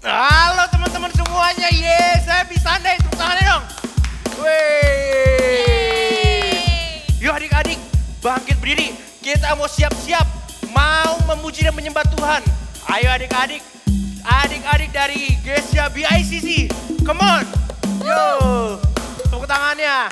Halo teman-teman semuanya, yes, saya bisa deh, tepuk tangannya dong. Wey. Yuk adik-adik, bangkit berdiri. Kita mau siap-siap, mau memuji dan menyembah Tuhan. Ayo adik-adik, adik-adik dari Gereja BICC, come on. Yo, tepuk tangannya.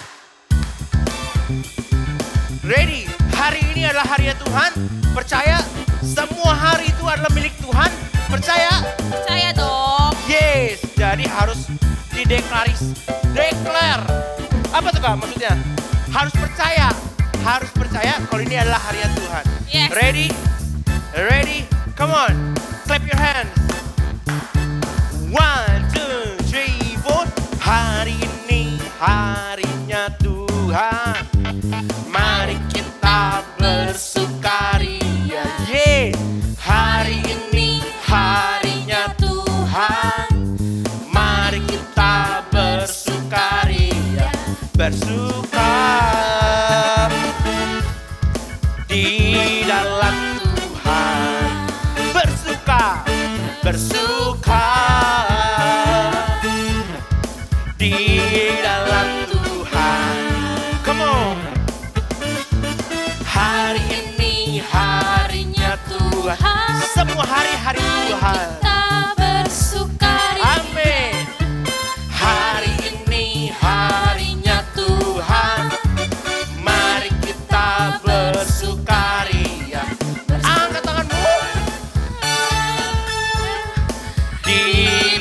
Ready, hari ini adalah hari Tuhan. Percaya, semua hari itu adalah milik Tuhan. Percaya? Percaya dong. Yes, jadi harus dideklaris. Declare. Apa tuh Kak maksudnya? Harus percaya kalau ini adalah hari Tuhan. Yes. Ready? Ready? Come on, clap your hands. 1, 2, 3, 4. Hari ini harinya Tuhan. Mari kita bersukaria. Yeah. Hari ini harinya Tuhan. Mari kita bersukaria. Bersuka di dalam Tuhan. Bersuka di dalam Tuhan. Come on. Hari ini harinya Tuhan. Semua hari-hari Tuhan. Kita bersukaria. Amin. Hari ini harinya Tuhan. Mari kita bersukaria. Angkat tanganmu. Di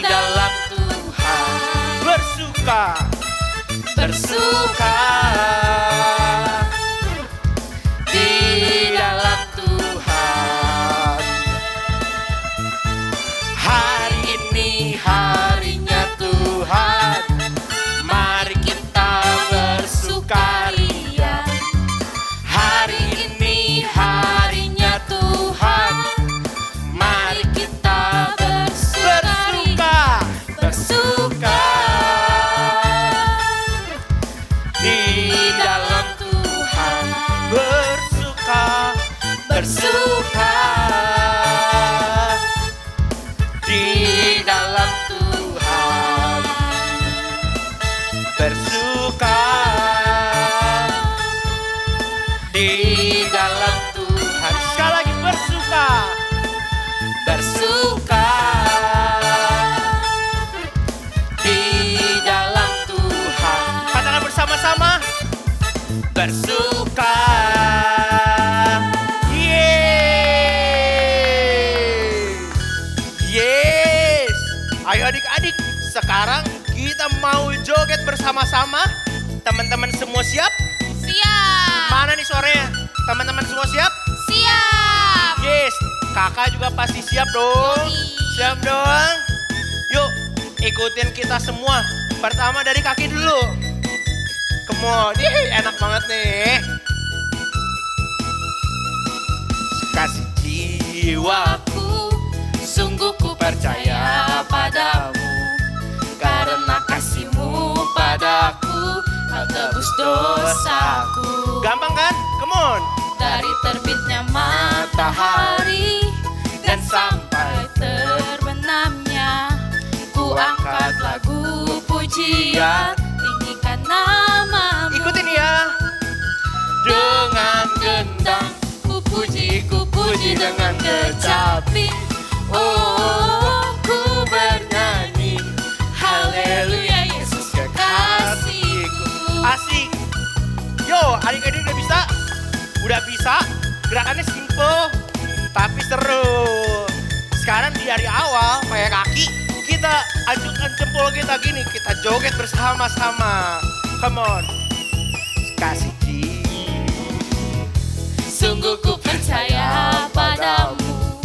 dalam Tuhan. Bersuka. Di dalam Tuhan. Hari ini harinya Tuhan. Mari kita bersukaria. Hari ini harinya Tuhan. Mari kita bersuka. Di dalam Tuhan. Bersuka. Di dalam Tuhan. Bersuka. Di dalam Tuhan. Sekali lagi bersuka. Di dalam Tuhan. Katakan bersama-sama. Bersuka. Yes. Ayo adik-adik, sekarang kita mau joget bersama-sama. Teman-teman semua siap? Siap. Mana nih suaranya? Teman-teman semua siap? Siap. Yes. Kakak juga pasti siap dong. Yoi. Siap dong. Yuk, ikutin kita semua. Pertama dari kaki dulu. Come on, enak banget nih. Kasih jiwaku, sungguh ku percaya padamu. Karena kasihmu padaku, kau tebus dosaku. Gampang kan? Come on. Dari terbitnya matahari dan sampai terbenamnya, ku angkat lagu pujian, tinggikan namamu. Ikutin ya. Dengan gendang, ku puji dengan kecapi. Oh, ku bernyanyi. Haleluya, Yesus kekasihku. Asik. Yo, adik-adik udah bisa? Udah bisa? Gerakannya simple, tapi seru. Sekarang di hari awal, pakai kaki, kita ajukan jempol kita gini. Kita joget bersama-sama. Come on. Kasih Sungguh ku percaya padamu,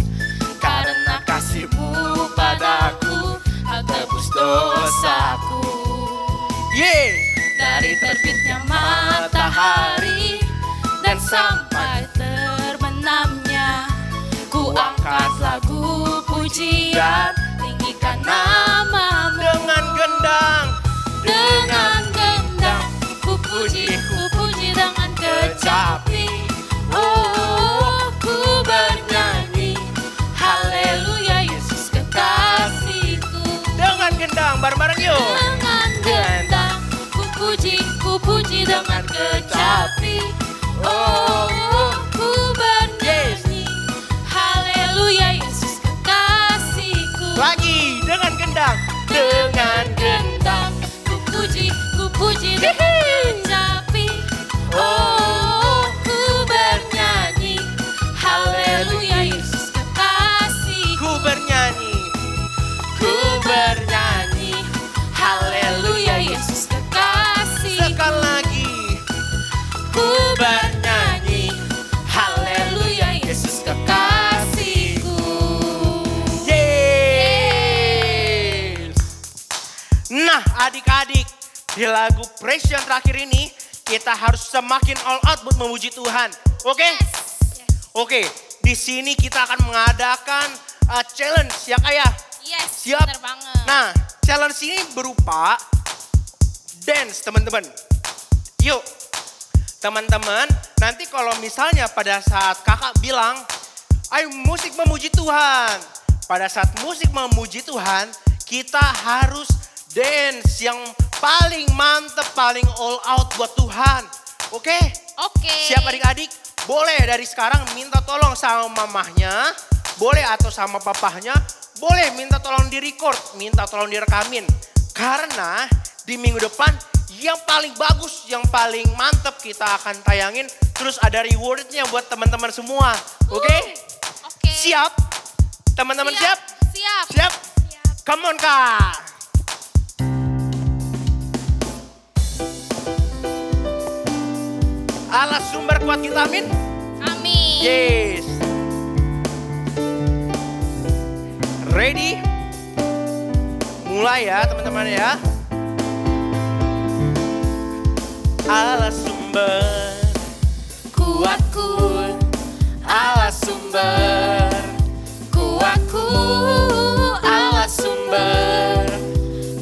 karena kasihmu padaku, kau tebus dosaku. Yeah. Dari terbitnya matahari dan sampai terbenamnya, ku angkat lagu pujian, tinggikan namamu. Dengan gendang, ku puji dengan kecapi. Oh, ku bernyanyi, haleluya Yesus kekasihku. bareng-bareng yuk. Dengan gendang ku puji dengan kecapi. Oh, ku bernyanyi haleluya Yesus kekasihku. Lagi dengan gendang. Dengan gendang ku puji dengan kecapi. Oh, ku bernyanyi haleluya Yesus kekasihku. Ku bernyanyi. Ku bernyanyi haleluya Yesus kekasihku. Sekali lagi. Ku bernyanyi haleluya Yesus kekasihku. Yes. Nah adik-adik, di lagu Praise yang terakhir ini kita harus semakin all out buat memuji Tuhan. Oke? Oke, di sini kita akan mengadakan challenge ya Kak ya. Yes, Siap? bener banget. Nah, challenge ini berupa dance teman-teman. Yuk, teman-teman, nanti kalau misalnya pada saat kakak bilang, ayo musik memuji Tuhan. Pada saat musik memuji Tuhan, kita harus dance yang paling mantep, paling all out buat Tuhan. Oke? Oke. Siap adik-adik? Boleh dari sekarang minta tolong sama mamahnya, boleh atau sama papahnya, boleh minta tolong di-record, minta tolong direkamin. Karena di minggu depan yang paling bagus, yang paling mantep kita akan tayangin. Terus ada rewardnya buat teman-teman semua. Oke? Oke. Siap? Teman-teman siap? Siap. Siap? Come on Kak. Allah sumber kuat kita, amin. Amin. Yes. Ready? Mulai ya teman-teman ya. Allah sumber Kuatku, Allah sumber kuatku, Allah sumber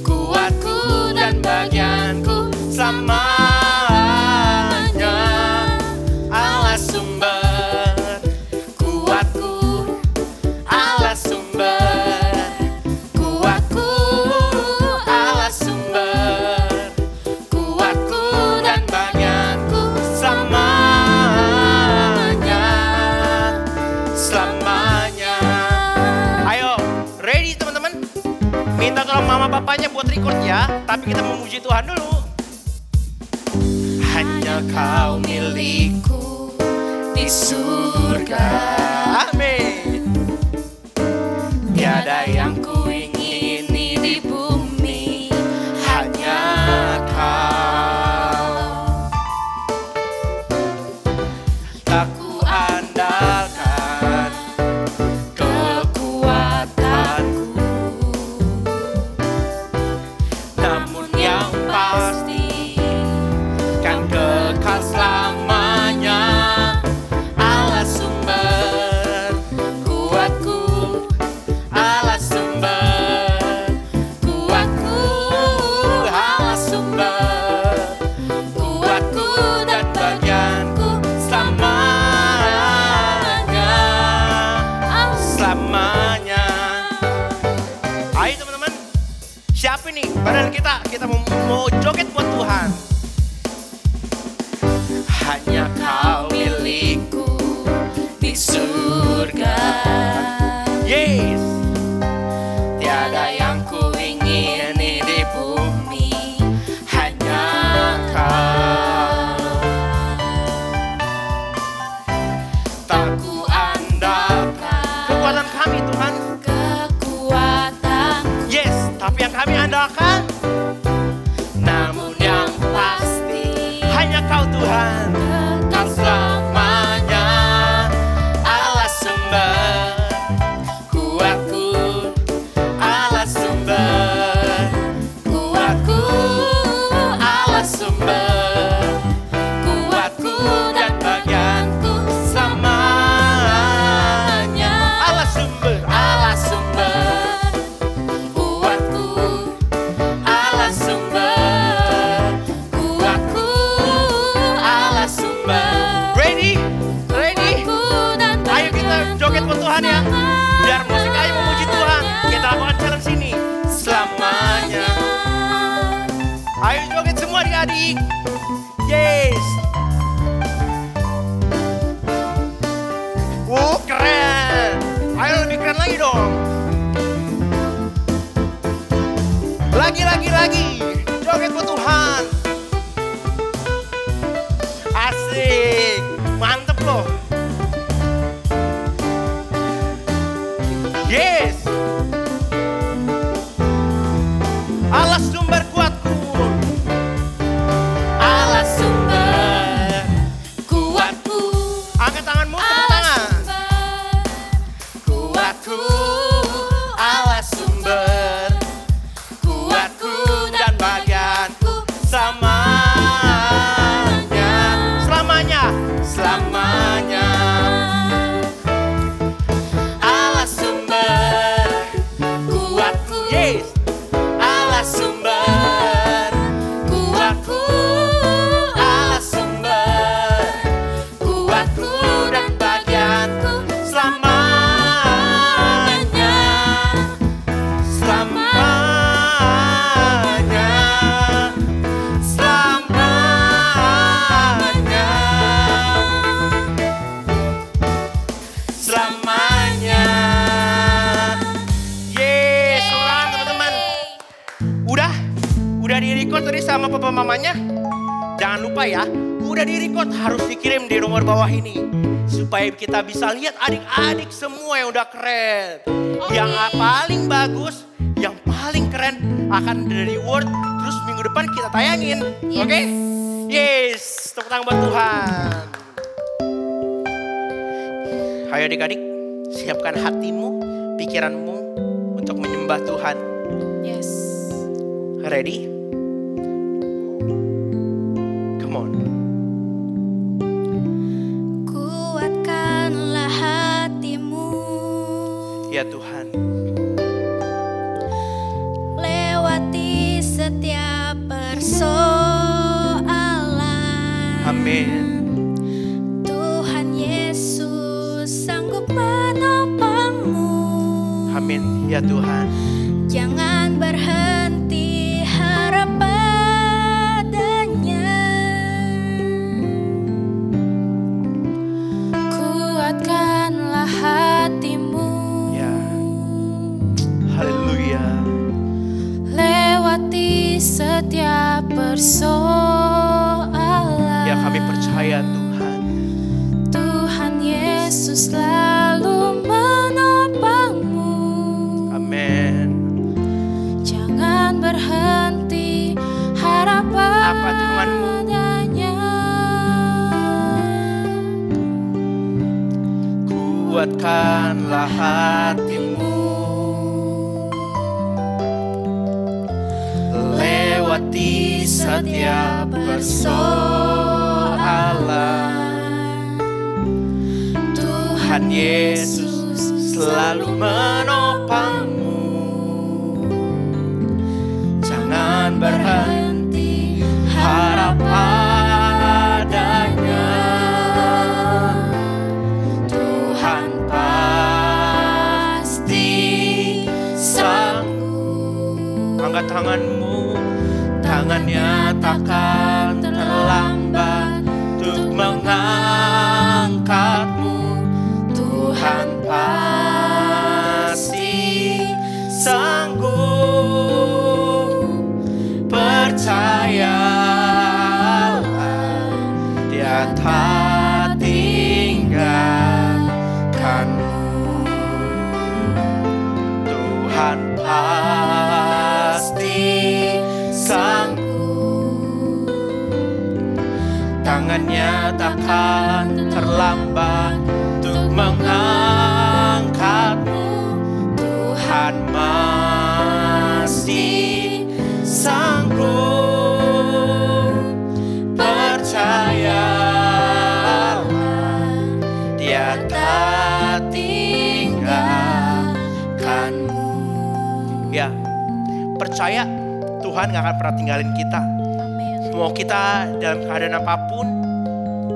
kuatku dan bagianku selamanya. Allah sumber kuatku, Allah sumber kuatku, Allah sumber kuatku dan bagianku selamanya, selamanya. Ayo, ready teman-teman? Minta tolong mama papanya buat record ya, tapi kita memuji Tuhan dulu. Hanya kau milikku di surga. Amin. Tiada yang ku ingini di bumi, hanya kau. Tak ku andalkan kekuatanku, namun yang pasti kan kekal selamanya. Allah sumber kuatku, Allah sumber kuatku, Allah sumber kuatku dan bagianku selamanya, selamanya. Ayo teman-teman, siapin nih badan kita mau joget buat Tuhan. Hanya kau milikku di surga. Yes. Tiada yang ku ingini di bumi, hanya kau. Tak ku andalkan kekuatan kami Tuhan. kekuatan. Yes, tapi yang kami andalkan, namun yang pasti hanya kau Tuhan. Kau selamanya. Allah sumber kuatku, Allah Lagi. Joget buat Tuhan. Asik. Mantep loh. Yes. Allah sumber kuatku. Allah sumber kuatku. Angkat tanganmu, tepuk tangan. Kuatku. Allah sumber kuatku dan bagianku selamanya. Allah sumber kuatku. Yes. Allah sumber kuatku. Allah sumber kuatku dan bagianku selamanya. Yes, selamat teman-teman. Udah di-record tadi sama papa mamanya. Jangan lupa ya, udah di-record harus dikirim di nomor bawah ini. Supaya kita bisa lihat adik-adik semua yang udah keren. Yang paling bagus, yang paling keren akan ada reward. Terus minggu depan kita tayangin. Yes. Oke? Yes, tepuk tangan buat Tuhan. Ayo adik-adik, siapkan hatimu, pikiranmu untuk menyembah Tuhan. Yes. Ready? Come on. Kuatkanlah hatimu. Ya Tuhan. Lewati setiap persoalan. Amin. Tuhan Yesus sanggup menopangmu. Amin. Ya Tuhan. Jangan berhenti harap padanya. Kuatkanlah hatimu. Ya. Haleluya. Lewati setiap persoalan. Ya, kami percaya Tuhan. Tuhan Yesus selalu menopangmu. Amin. Jangan berhenti harap Angkat tanganmu. padanya. Kuatkanlah hatimu. Lewati setiap persoalan. Tuhan Yesus selalu menopangmu. Jangan berhenti harap padanya. Tuhan pasti sanggup. Angkat tanganmu, tangannya takkan terlambat untuk mengangkatmu. Tuhan pasti sanggup. Percayalah, Dia tak tinggalkanmu. Tuhan pasti sanggup. Tangannya takkan terlambat untuk mengangkatmu. Tuhan masih sanggup. Percayalah, Dia tak tinggalkanmu. Ya, percaya Tuhan gak akan pernah tinggalin kita. Amin. Mau kita dalam keadaan apapun,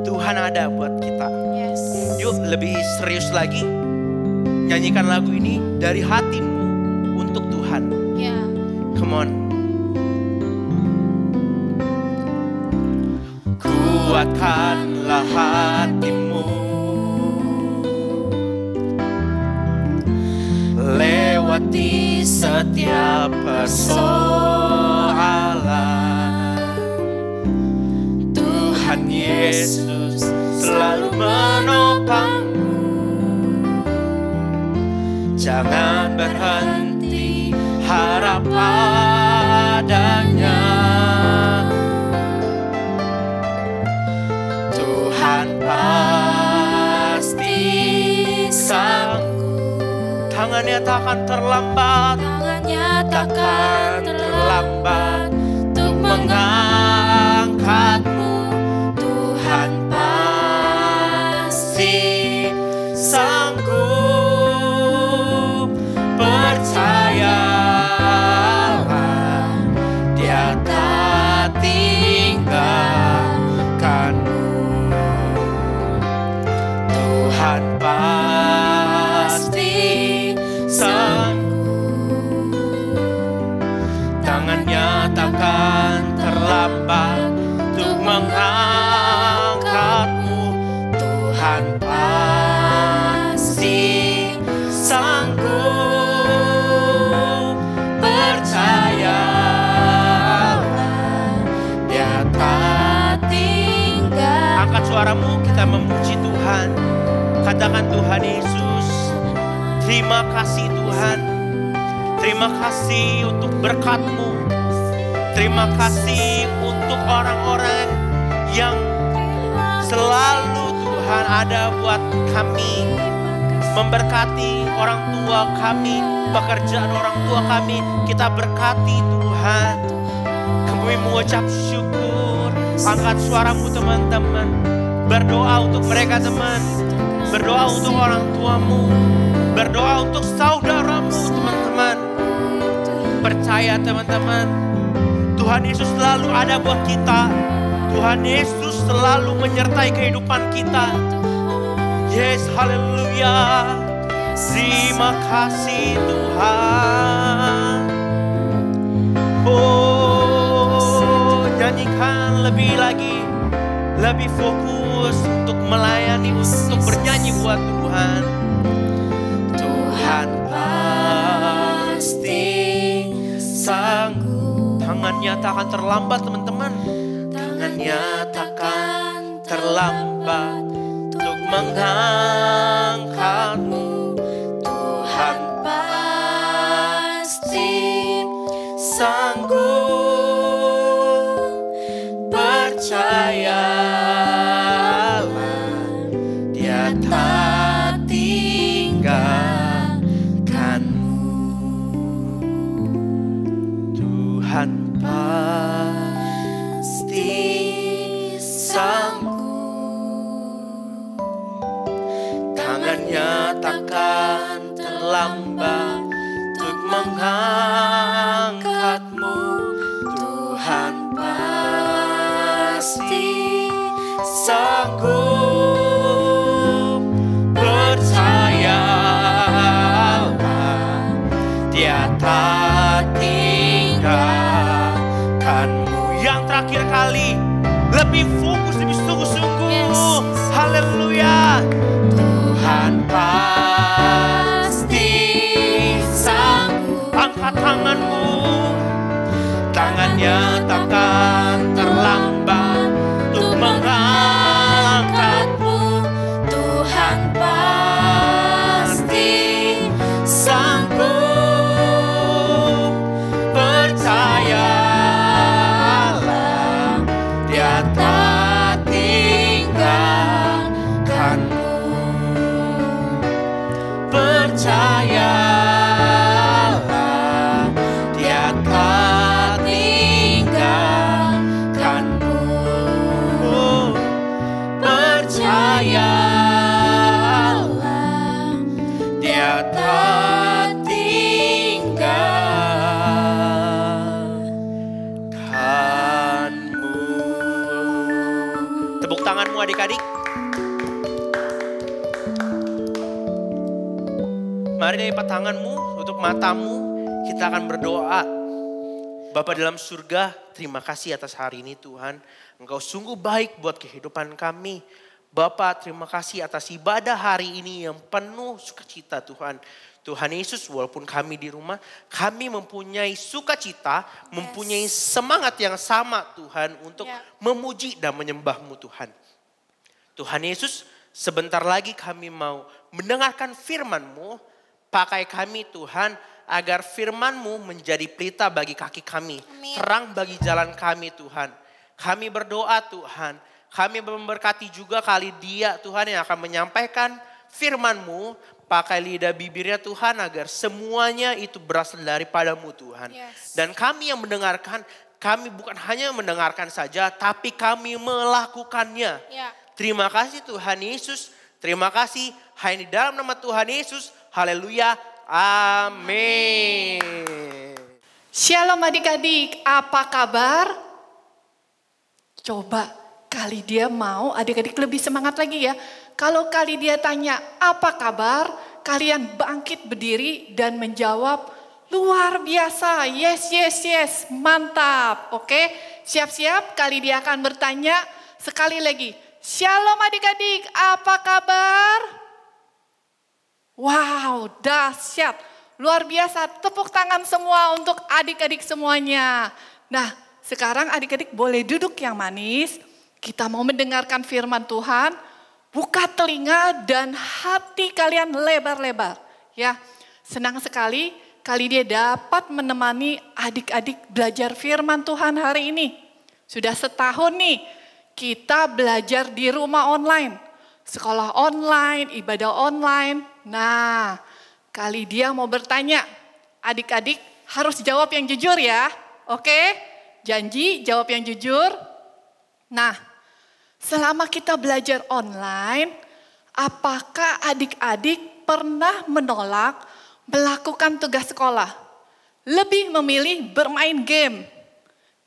Tuhan ada buat kita. Yes. Yuk lebih serius lagi, nyanyikan lagu ini dari hatimu untuk Tuhan. Ya. Come on. Kuatkanlah hatimu. Lewati setiap persoalan. Tuhan Yesus selalu menopangmu. Jangan berhenti harap padanya. Tuhan pasti sanggup. Tangannya takkan terlambat. Tangannya takkan terlambat untuk mengangkatmu. Tuhan pasti sanggup. Percayalah, Dia tak tinggalkanmu. Tuhan pasti sanggup. Tangannya takkan terlambat untuk mengangkatmu. Tuhan pasti sanggup. Percayalah, Dia tak tinggal. Angkat suaramu, kita memuji Tuhan. Katakan, Tuhan Yesus, terima kasih Tuhan. Terima kasih untuk berkat-Mu. Terima kasih untuk orang-orang yang selalu Tuhan ada buat kami. Memberkati orang tua kami, pekerjaan orang tua kami. Kita berkati Tuhan. Kami mengucap syukur. Angkat suaramu teman-teman. Berdoa untuk mereka teman. Berdoa untuk orang tuamu. Berdoa untuk saudaramu teman-teman. Percaya teman-teman, Tuhan Yesus selalu ada buat kita. Tuhan Yesus selalu menyertai kehidupan kita. Yes, haleluya. Terima kasih Tuhan. Oh, nyanyikan lebih lagi. Lebih fokus untuk melayani, untuk bernyanyi buat Tuhan. Tuhan pasti sanggup. Tangannya takkan terlambat teman-teman. Tangannya takkan terlambat untuk mengangkatmu. Tuhan pasti sanggup. Percayalah, Dia tak tinggalkanmu. Tuhan pasti sanggup. Tangannya takkan terlambat untuk mengangkatmu. Tuhan pasti sanggup. Percayalah, Dia tak tinggalkanmu. Yang terakhir kali, lebih fokus, lebih sungguh-sungguh. Haleluya. Tuhan pasti sanggup. Angkat tanganmu. Tangannya takkan terlambat untuk mengangkatmu. Tuhan pasti sanggup. Percayalah, Dia tak tinggalkanmu. Percayalah, Dia tak tinggalkanmu. Percayalah, Dia tak tinggalkanmu. Tepuk tanganmu adik-adik. Mari lipat tanganmu, tutup matamu, kita akan berdoa. Bapa dalam surga, terima kasih atas hari ini Tuhan. Engkau sungguh baik buat kehidupan kami. Bapa, terima kasih atas ibadah hari ini yang penuh sukacita Tuhan. Tuhan Yesus, walaupun kami di rumah, kami mempunyai sukacita, mempunyai semangat yang sama Tuhan untuk memuji dan menyembah-Mu Tuhan. Tuhan Yesus, sebentar lagi kami mau mendengarkan firman-Mu, pakai kami Tuhan, agar firman-Mu menjadi pelita bagi kaki kami, terang bagi jalan kami Tuhan. Kami berdoa Tuhan, kami memberkati juga kali dia Tuhan yang akan menyampaikan firman-Mu, pakai lidah bibirnya Tuhan agar semuanya itu berasal daripada-Mu Tuhan. Dan kami yang mendengarkan, kami bukan hanya mendengarkan saja, tapi kami melakukannya. Terima kasih Tuhan Yesus, terima kasih hanya di dalam nama Tuhan Yesus. Haleluya, amin. Shalom adik-adik, apa kabar? Coba kali dia mau adik-adik lebih semangat lagi ya. Kalau kali dia tanya apa kabar, kalian bangkit berdiri dan menjawab luar biasa. Yes, yes, yes, mantap. Oke, siap-siap kali dia akan bertanya sekali lagi. Shalom adik-adik, apa kabar? Wow, dahsyat. Luar biasa, tepuk tangan semua untuk adik-adik semuanya. Nah, sekarang adik-adik boleh duduk yang manis. Kita mau mendengarkan firman Tuhan. Buka telinga dan hati kalian lebar-lebar. Ya, senang sekali kali dia dapat menemani adik-adik belajar firman Tuhan hari ini. Sudah setahun nih kita belajar di rumah online. Sekolah online, ibadah online. Nah, kali dia mau bertanya. Adik-adik harus jawab yang jujur ya. Oke? Janji jawab yang jujur. Nah, selama kita belajar online, apakah adik-adik pernah menolak melakukan tugas sekolah? Lebih memilih bermain game.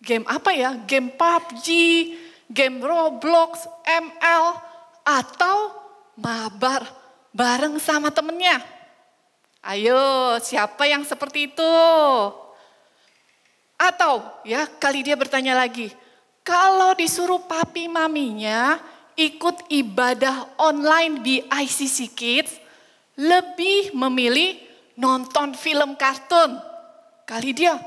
Game apa ya? Game PUBG, game Roblox, ML, atau mabar bareng sama temennya? Ayo, siapa yang seperti itu? Atau ya kali dia bertanya lagi, kalau disuruh papi maminya ikut ibadah online di ICC Kids, lebih memilih nonton film kartun. Kali dia,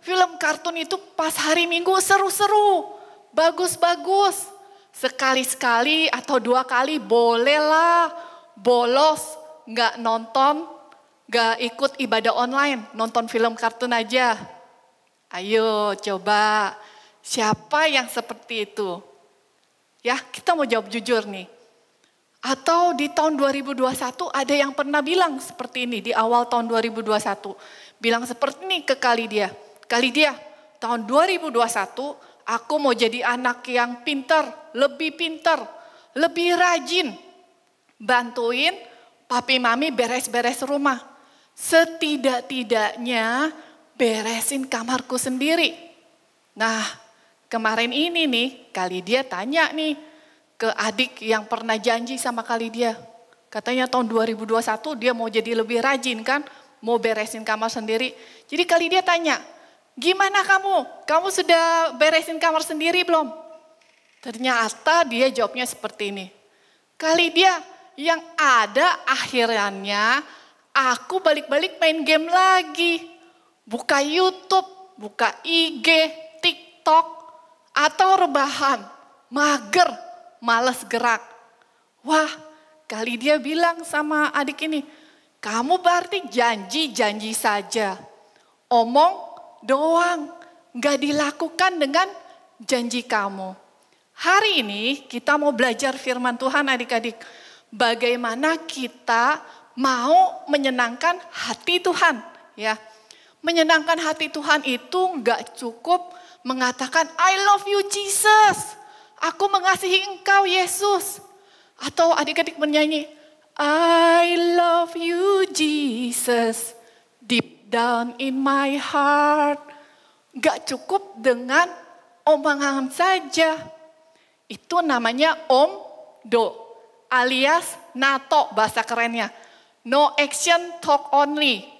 film kartun itu pas hari Minggu seru-seru, bagus-bagus. Sekali-sekali atau 2 kali bolehlah bolos, nggak nonton, nggak ikut ibadah online, nonton film kartun aja. Ayo coba. Siapa yang seperti itu? Ya, kita mau jawab jujur nih. Atau di tahun 2021 ada yang pernah bilang seperti ini di awal tahun 2021. Bilang seperti ini ke kali dia. Kali dia, tahun 2021 aku mau jadi anak yang pintar, lebih rajin. Bantuin papi mami beres-beres rumah. Setidak-tidaknya beresin kamarku sendiri. Nah, kemarin ini nih, kali dia tanya nih ke adik yang pernah janji sama kali dia. Katanya tahun 2021 dia mau jadi lebih rajin kan, mau beresin kamar sendiri. Jadi kali dia tanya, gimana kamu? Kamu sudah beresin kamar sendiri belum? Ternyata dia jawabnya seperti ini. Kali dia yang ada akhirannya aku balik-balik main game lagi. Buka YouTube, buka IG, TikTok, atau rebahan, mager, males gerak. Wah, kali dia bilang sama adik ini, kamu berarti janji-janji saja. Omong doang, gak dilakukan dengan janji kamu. Hari ini kita mau belajar firman Tuhan adik-adik. Bagaimana kita mau menyenangkan hati Tuhan. Ya, menyenangkan hati Tuhan itu gak cukup mengatakan I love you Jesus. Aku mengasihi engkau Yesus. Atau adik-adik menyanyi I love you Jesus. Deep down in my heart. Gak cukup dengan omongan saja. Itu namanya omdo alias NATO bahasa kerennya. No action talk only.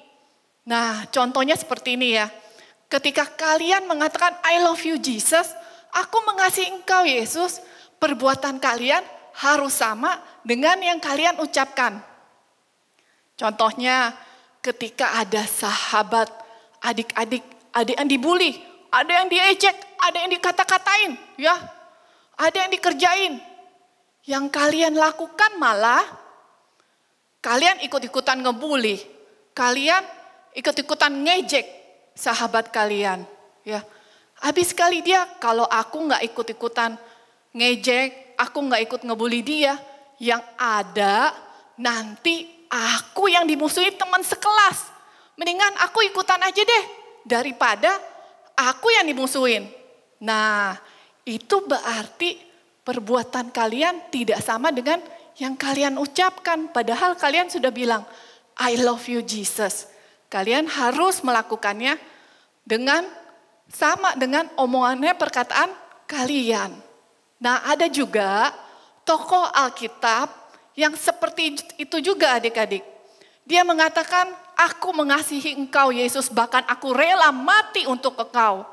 Nah, contohnya seperti ini ya. Ketika kalian mengatakan I love you Jesus, aku mengasihi engkau Yesus, perbuatan kalian harus sama dengan yang kalian ucapkan. Contohnya, ketika ada sahabat, adik-adik, ada yang dibully, ada yang diejek, ada yang dikata-katain, ya, ada yang dikerjain. Yang kalian lakukan malah kalian ikut-ikutan ngebully, kalian ikut-ikutan ngejek sahabat kalian, ya. Habis kali dia, kalau aku nggak ikut-ikutan ngejek, aku nggak ikut ngebully dia, yang ada nanti aku yang dimusuhi teman sekelas. Mendingan aku ikutan aja deh, daripada aku yang dimusuhin. Nah, itu berarti perbuatan kalian tidak sama dengan yang kalian ucapkan. Padahal kalian sudah bilang, I love you Jesus. Kalian harus melakukannya dengan sama dengan omongannya, perkataan kalian. Nah, ada juga tokoh Alkitab yang seperti itu juga adik-adik. Dia mengatakan, aku mengasihi engkau Yesus, bahkan aku rela mati untuk engkau.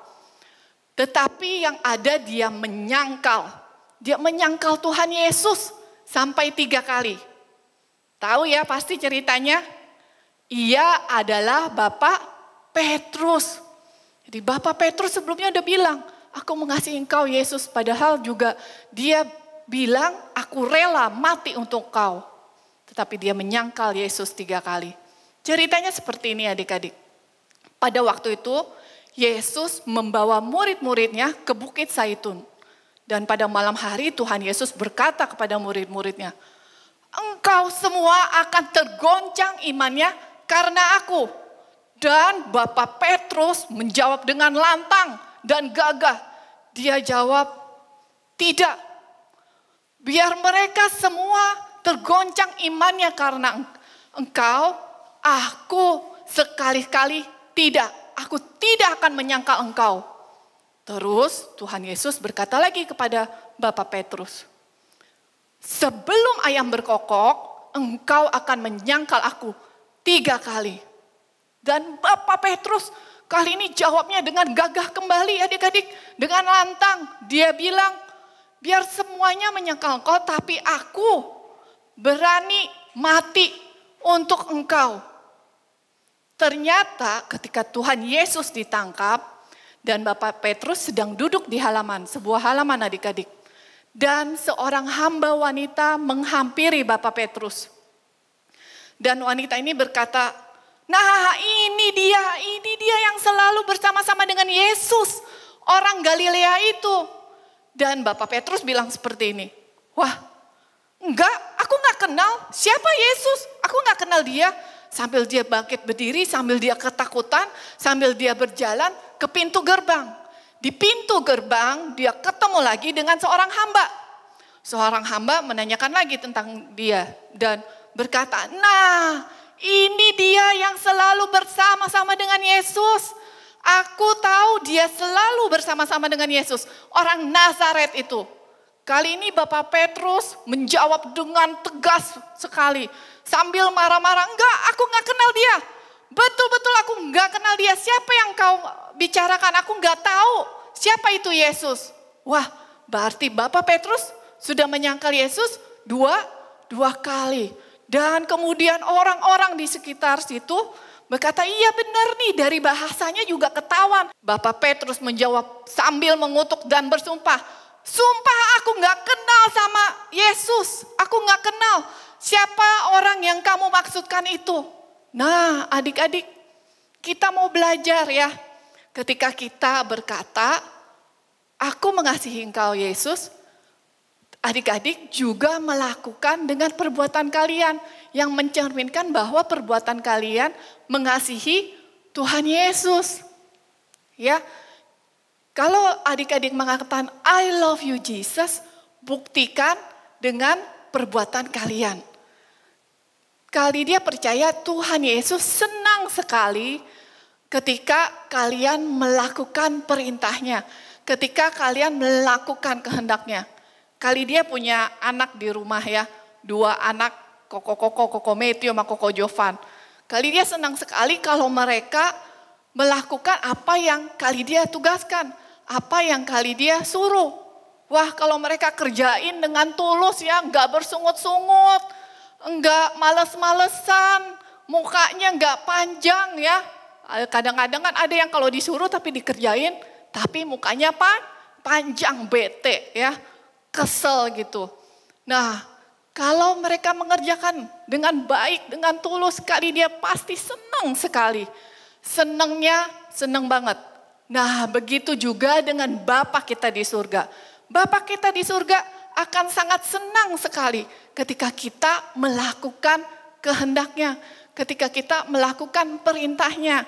Tetapi yang ada dia menyangkal. Dia menyangkal Tuhan Yesus sampai 3 kali. Tahu ya pasti ceritanya? Ia adalah Bapak Petrus. Jadi Bapak Petrus sebelumnya udah bilang, aku mengasihi engkau Yesus. Padahal juga dia bilang, aku rela mati untuk engkau. Tetapi dia menyangkal Yesus 3 kali. Ceritanya seperti ini adik-adik. Pada waktu itu, Yesus membawa murid-muridnya ke Bukit Zaitun. Dan pada malam hari Tuhan Yesus berkata kepada murid-muridnya, engkau semua akan tergoncang imannya karena aku. Dan Bapak Petrus menjawab dengan lantang dan gagah. Dia jawab, tidak. Biar mereka semua tergoncang imannya karena engkau, aku sekali-kali tidak. Aku tidak akan menyangkal engkau. Terus Tuhan Yesus berkata lagi kepada Bapak Petrus, sebelum ayam berkokok, engkau akan menyangkal aku 3 kali. Dan Bapak Petrus kali ini jawabnya dengan gagah kembali adik-adik. Dengan lantang, dia bilang, biar semuanya menyangkal engkau, tapi aku berani mati untuk engkau. Ternyata ketika Tuhan Yesus ditangkap, dan Bapak Petrus sedang duduk di halaman, sebuah halaman adik-adik. Dan seorang hamba wanita menghampiri Bapak Petrus. Dan wanita ini berkata, nah ini dia yang selalu bersama-sama dengan Yesus, orang Galilea itu. Dan Bapak Petrus bilang seperti ini, wah enggak, aku enggak kenal siapa Yesus, aku enggak kenal dia. Sambil dia bangkit berdiri, sambil dia ketakutan, sambil dia berjalan ke pintu gerbang. Di pintu gerbang dia ketemu lagi dengan seorang hamba. Seorang hamba menanyakan lagi tentang dia dan berkata, nah ini dia yang selalu bersama-sama dengan Yesus. Aku tahu dia selalu bersama-sama dengan Yesus, orang Nazaret itu. Kali ini Bapak Petrus menjawab dengan tegas sekali. Sambil marah-marah, enggak, aku enggak kenal dia. Betul-betul aku enggak kenal dia. Siapa yang kau bicarakan? Aku enggak tahu. Siapa itu Yesus? Wah, berarti Bapak Petrus sudah menyangkal Yesus dua kali. Dan kemudian orang-orang di sekitar situ berkata, iya benar nih, dari bahasanya juga ketahuan. Bapak Petrus menjawab sambil mengutuk dan bersumpah, sumpah aku enggak kenal sama Yesus. Aku enggak kenal. Siapa orang yang kamu maksudkan itu? Nah adik-adik, kita mau belajar ya. Ketika kita berkata, aku mengasihi engkau Yesus, adik-adik juga melakukan dengan perbuatan kalian. Yang mencerminkan bahwa perbuatan kalian mengasihi Tuhan Yesus. Ya, kalau adik-adik mengatakan, I love you Jesus, buktikan dengan perbuatan kalian. Kali dia percaya Tuhan Yesus senang sekali ketika kalian melakukan perintahnya. Ketika kalian melakukan kehendaknya. Kali dia punya anak di rumah ya. 2 anak, Koko Matthew sama Koko Jovan. Kali dia senang sekali kalau mereka melakukan apa yang kali dia tugaskan. Apa yang kali dia suruh. Wah kalau mereka kerjain dengan tulus ya, enggak bersungut-sungut, enggak males-malesan. mukanya nggak panjang ya. Kadang-kadang kan ada yang kalau disuruh tapi dikerjain, tapi mukanya panjang, bete ya, kesel gitu. Nah, kalau mereka mengerjakan dengan baik, dengan tulus sekali, dia pasti senang sekali. Senang banget. Nah, begitu juga dengan Bapa kita di surga. Bapa kita di surga akan sangat senang sekali ketika kita melakukan kehendaknya, ketika kita melakukan perintahnya.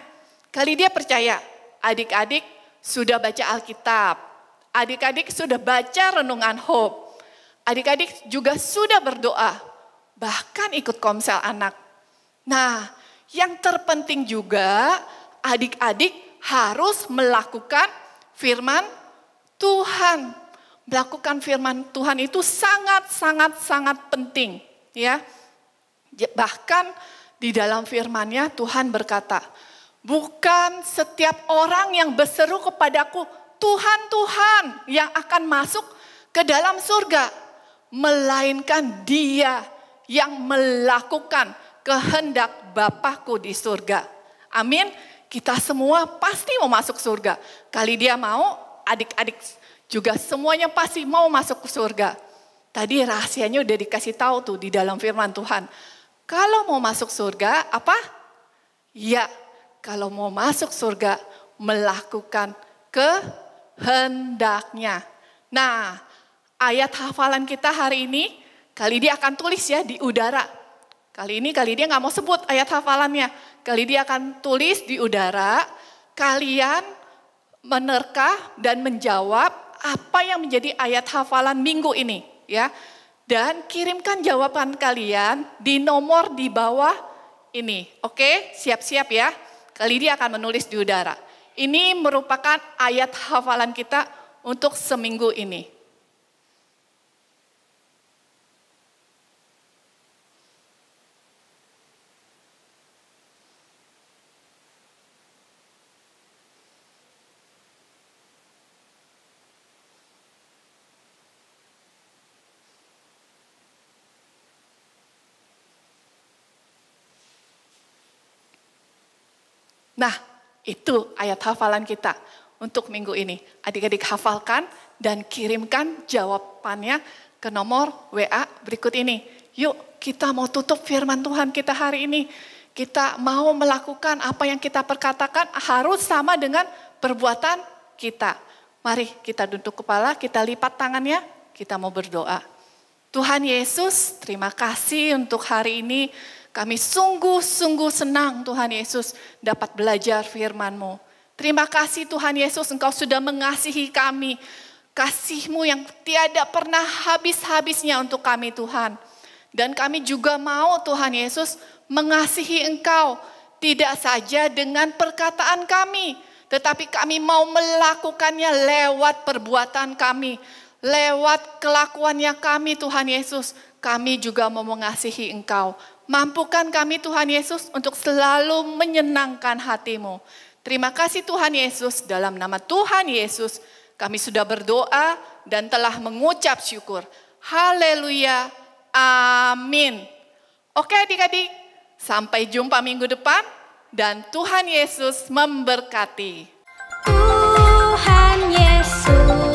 Kali dia percaya, adik-adik sudah baca Alkitab, adik-adik sudah baca renungan Hope, adik-adik juga sudah berdoa, bahkan ikut komsel anak. Nah, yang terpenting juga adik-adik harus melakukan firman Tuhan. Melakukan firman Tuhan itu sangat penting ya. Bahkan di dalam firman-Nya Tuhan berkata, bukan setiap orang yang berseru kepadaku, Tuhan, Tuhan, yang akan masuk ke dalam surga, melainkan dia yang melakukan kehendak Bapakku di surga. Amin. Kita semua pasti mau masuk surga. Kali dia mau, adik-adik juga semuanya pasti mau masuk ke surga. Tadi rahasianya udah dikasih tahu tuh di dalam firman Tuhan. Kalau mau masuk surga, apa? Ya, kalau mau masuk surga, melakukan kehendaknya. Nah, ayat hafalan kita hari ini, kali dia akan tulis ya di udara. Kali dia nggak mau sebut ayat hafalannya. Kali dia akan tulis di udara, kalian menerka dan menjawab apa yang menjadi ayat hafalan minggu ini ya. Dan kirimkan jawaban kalian di nomor di bawah ini. Oke, siap-siap ya. Kali dia akan menulis di udara. Ini merupakan ayat hafalan kita untuk seminggu ini. Nah, itu ayat hafalan kita untuk minggu ini. Adik-adik hafalkan dan kirimkan jawabannya ke nomor WA berikut ini. Yuk, kita mau tutup firman Tuhan kita hari ini. Kita mau melakukan apa yang kita perkatakan harus sama dengan perbuatan kita. Mari kita duduk kepala, kita lipat tangannya, kita mau berdoa. Tuhan Yesus, terima kasih untuk hari ini. Kami sungguh-sungguh senang Tuhan Yesus dapat belajar firman-Mu. Terima kasih Tuhan Yesus, Engkau sudah mengasihi kami. Kasih-Mu yang tiada pernah habis-habisnya untuk kami Tuhan. Dan kami juga mau Tuhan Yesus mengasihi Engkau. Tidak saja dengan perkataan kami, tetapi kami mau melakukannya lewat perbuatan kami. Lewat kelakuannya kami Tuhan Yesus, kami juga mau mengasihi Engkau. Mampukan kami Tuhan Yesus untuk selalu menyenangkan hati-Mu. Terima kasih Tuhan Yesus, dalam nama Tuhan Yesus kami sudah berdoa dan telah mengucap syukur. Haleluya, amin. Oke adik-adik, sampai jumpa minggu depan dan Tuhan Yesus memberkati. Tuhan Yesus